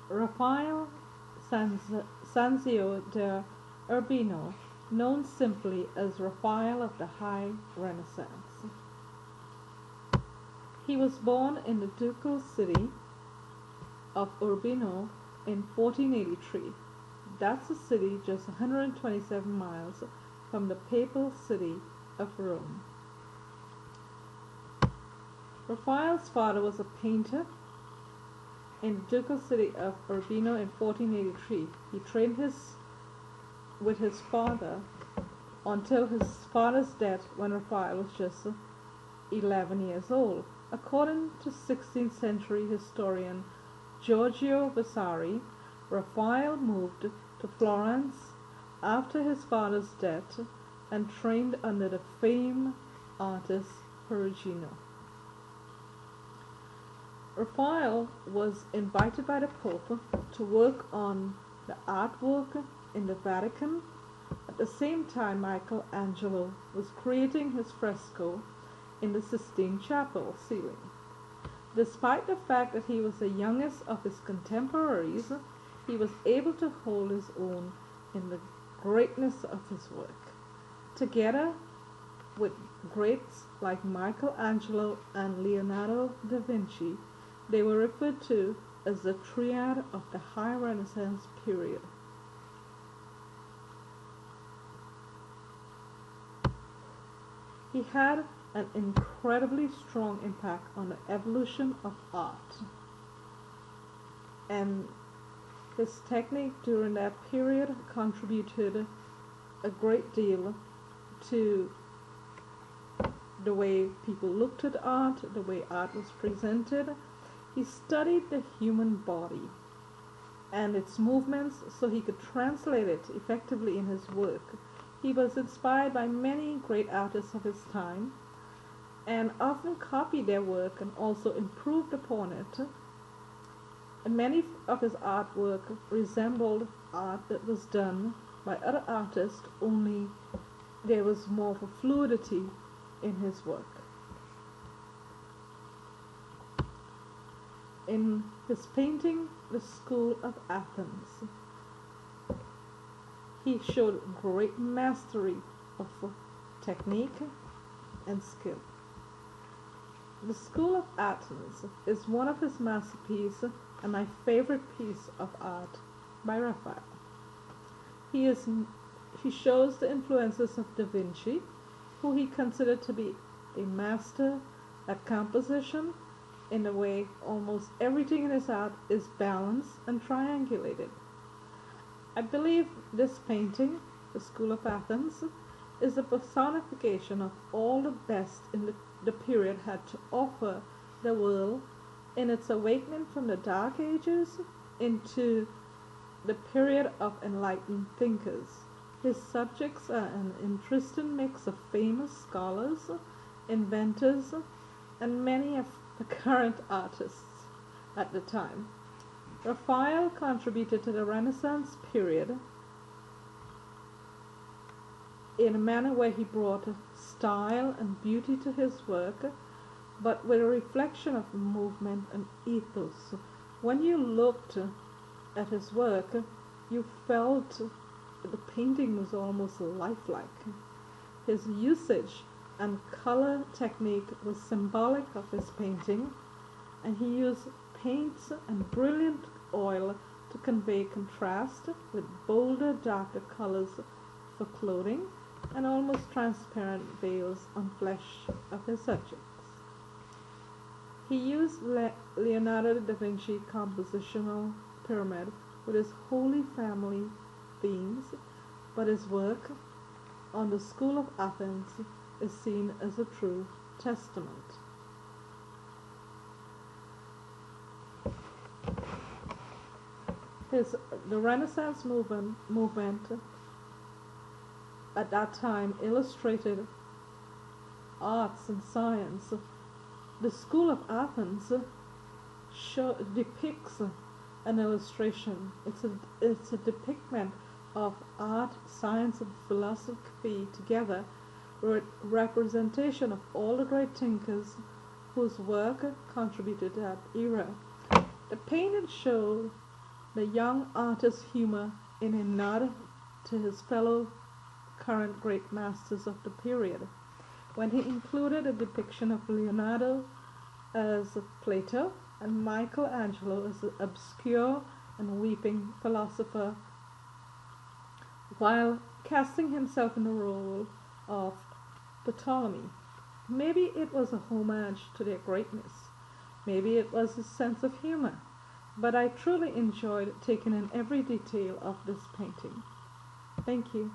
Raphael Sanzio da Urbino, known simply as Raphael of the High Renaissance. He was born in the ducal city of Urbino in 1483. That's a city just 127 miles from the papal city of Rome. Raphael's father was a painter in the ducal city of Urbino in 1483. He trained with his father until his father's death when Raphael was just 11 years old. According to 16th century historian Giorgio Vasari, Raphael moved to Florence after his father's death and trained under the famed artist Perugino. Raphael was invited by the Pope to work on the artwork in the Vatican. At the same time, Michelangelo was creating his fresco in the Sistine Chapel ceiling. Despite the fact that he was the youngest of his contemporaries, he was able to hold his own in the greatness of his work. Together with greats like Michelangelo and Leonardo da Vinci, they were referred to as the triad of the High Renaissance period. He had an incredibly strong impact on the evolution of art, and his technique during that period contributed a great deal to the way people looked at art, the way art was presented. He studied the human body and its movements so he could translate it effectively in his work. He was inspired by many great artists of his time and often copied their work and also improved upon it. And many of his artwork resembled art that was done by other artists, only there was more of a fluidity in his work. In his painting, The School of Athens, he showed great mastery of technique and skill. The School of Athens is one of his masterpieces and my favorite piece of art by Raphael. He shows the influences of Da Vinci, who he considered to be a master at composition, in a way almost everything in his art is balanced and triangulated. I believe this painting, The School of Athens, is a personification of all the best the period had to offer the world in its awakening from the Dark Ages into the period of enlightened thinkers. His subjects are an interesting mix of famous scholars, inventors, and many of the current artists at the time. Raphael contributed to the Renaissance period in a manner where he brought style and beauty to his work, but with a reflection of movement and ethos. When you looked at his work, you felt the painting was almost lifelike. His usage and color technique was symbolic of his painting, and he used paints and brilliant oil to convey contrast with bolder, darker colors for clothing and almost transparent veils on flesh of his subjects. He used Leonardo da Vinci compositional pyramid with his Holy Family themes, but his work on the School of Athens is seen as a true testament. The Renaissance movement at that time illustrated arts and science. The School of Athens depicts an illustration. It's a depiction of art, science, and philosophy together, with representation of all the great thinkers whose work contributed to that era. The painting showed the young artist's humor in a nod to his fellow current great masters of the period, when he included a depiction of Leonardo as Plato and Michelangelo as the obscure and weeping philosopher, while casting himself in the role of Ptolemy. Maybe it was a homage to their greatness. Maybe it was his sense of humor. But I truly enjoyed taking in every detail of this painting. Thank you.